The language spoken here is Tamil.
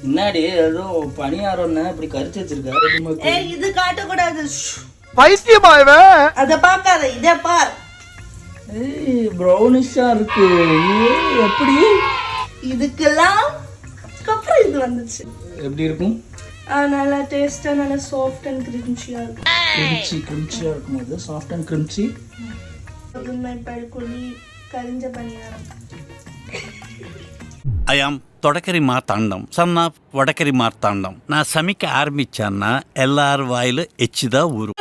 முன்னாடி ஏதோ பணியாரம்னா இப்படி கரிச்சு வச்சிருக்காரு. இது காட்டக்கூடாது. பைத்தியமா இவன்? அத பாக்காத, இத பார். ப்ரௌனிஷா இருக்கு. எப்படி இதுக்கெல்லாம் அப்புறம் இது வந்துச்சு. எப்படி இருக்கும்? நல்லா டேஸ்டா, நல்லா சாஃப்ட் அண்ட் கிரின்ச்சியா இருக்கும். கிரின்ச்சியா இருக்கும். அது சாஃப்ட் அண்ட் கிரின்ச்சி. புதுமை பழுக்குழி கரிஞ்ச பணியாரம். ஐ ஆம் தொடக்கரி மார்த்தாண்டம், சன் ஆஃப் வடக்கரி மார்த்தாண்டம். நான் சமைக்க ஆரம்பிச்சேன்னா எல்லார் வாயிலும் எச்சுதான் ஊரும்.